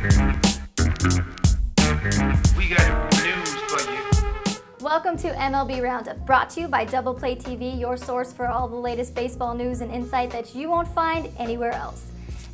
We got news for you. Welcome to MLB Roundup, brought to you by DoublePlayTV, your source for all the latest baseball news and insight that you won't find anywhere else.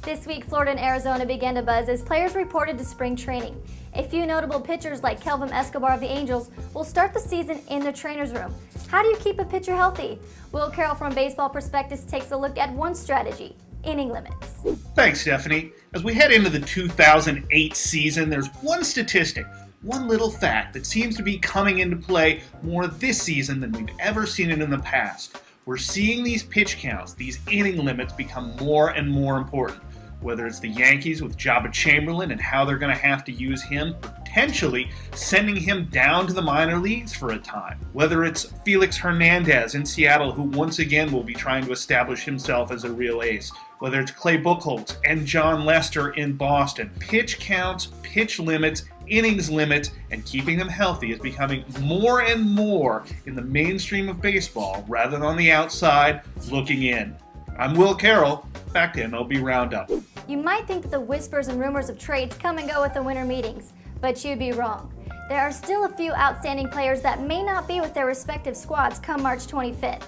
This week, Florida and Arizona began to buzz as players reported to spring training. A few notable pitchers like Kelvin Escobar of the Angels will start the season in the trainer's room. How do you keep a pitcher healthy? Will Carroll from Baseball Prospectus takes a look at one strategy: inning limits. Thanks, Stephanie. As we head into the 2008 season, there's one statistic, one little fact that seems to be coming into play more this season than we've ever seen it in the past. We're seeing these pitch counts, these inning limits become more and more important. Whether it's the Yankees with Jabba Chamberlain and how they're going to have to use him, potentially sending him down to the minor leagues for a time. Whether it's Felix Hernandez in Seattle, who once again will be trying to establish himself as a real ace. Whether it's Clay Buchholz and John Lester in Boston. Pitch counts, pitch limits, innings limits, and keeping them healthy is becoming more and more in the mainstream of baseball rather than on the outside looking in. I'm Will Carroll. Back to MLB Roundup. You might think that the whispers and rumors of trades come and go with the winter meetings, but you'd be wrong. There are still a few outstanding players that may not be with their respective squads come March 25th.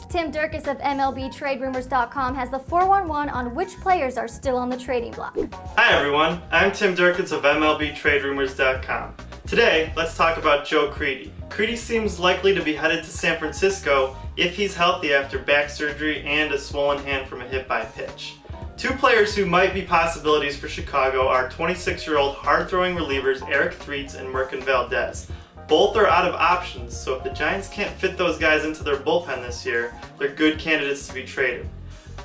Tim Dierkes of MLB Traderumors.com has the 411 on which players are still on the trading block. Hi everyone, I'm Tim Dierkes of MLB Traderumors.com. Today, let's talk about Joe Crede. Crede seems likely to be headed to San Francisco if he's healthy after back surgery and a swollen hand from a hit by pitch. Two players who might be possibilities for Chicago are 26-year-old hard-throwing relievers Eric Threets and Merkin Valdez. Both are out of options, so if the Giants can't fit those guys into their bullpen this year, they're good candidates to be traded.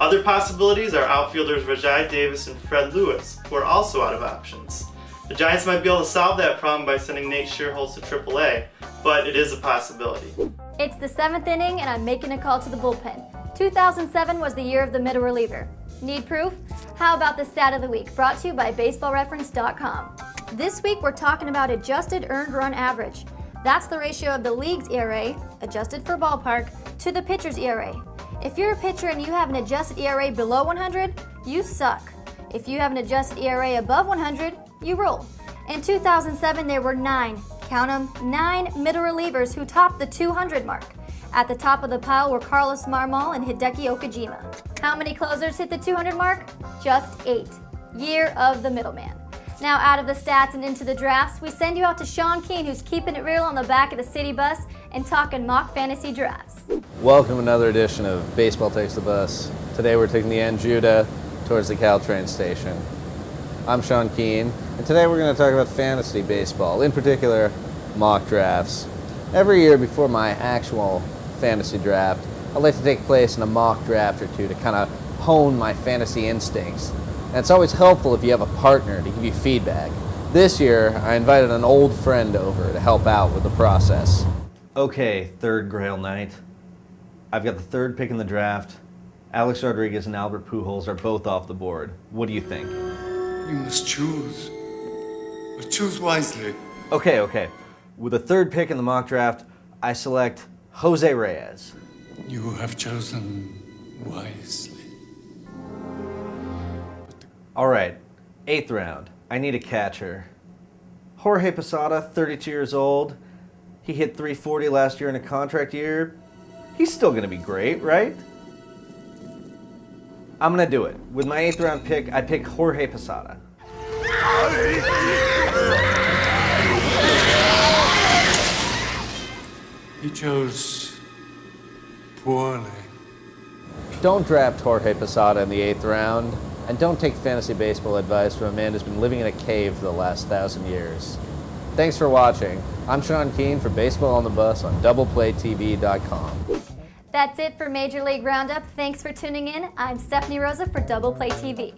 Other possibilities are outfielders Rajai Davis and Fred Lewis, who are also out of options. The Giants might be able to solve that problem by sending Nate Shearholtz to AAA, but it is a possibility. It's the 7th inning and I'm making a call to the bullpen. 2007 was the year of the middle reliever. Need proof? How about the stat of the week, brought to you by BaseballReference.com. This week we're talking about adjusted earned run average. That's the ratio of the league's ERA, adjusted for ballpark, to the pitcher's ERA. If you're a pitcher and you have an adjusted ERA below 100, you suck. If you have an adjusted ERA above 100, you roll. In 2007, there were 9 middle relievers who topped the 200 mark. At the top of the pile were Carlos Marmol and Hideki Okajima. How many closers hit the 200 mark? Just 8. Year of the middleman. Now out of the stats and into the drafts, we send you out to Sean Keane, who's keeping it real on the back of the city bus and talking mock fantasy drafts. Welcome to another edition of Baseball Takes the Bus. Today we're taking the Anjuda towards the Caltrain station. I'm Sean Keane, and today we're going to talk about fantasy baseball, in particular mock drafts. Every year before my actual fantasy draft, I like to take place in a mock draft or two to kind of hone my fantasy instincts. And it's always helpful if you have a partner to give you feedback. This year, I invited an old friend over to help out with the process. Okay, third Grail night. I've got the third pick in the draft. Alex Rodriguez and Albert Pujols are both off the board. What do you think? You must choose. But choose wisely. Okay. With the third pick in the mock draft, I select Jose Reyes. You have chosen wisely. All right, 8th round. I need a catcher. Jorge Posada, 32 years old. He hit .340 last year in a contract year. He's still going to be great, right? I'm going to do it. With my 8th round pick, I pick Jorge Posada. He chose poorly. Don't draft Jorge Posada in the 8th round, and don't take fantasy baseball advice from a man who's been living in a cave for the last 1,000 years. Thanks for watching. I'm Sean Keane for Baseball on the Bus on DoublePlayTV.com. That's it for Major League Roundup. Thanks for tuning in. I'm Stephanie Rosa for DoublePlayTV.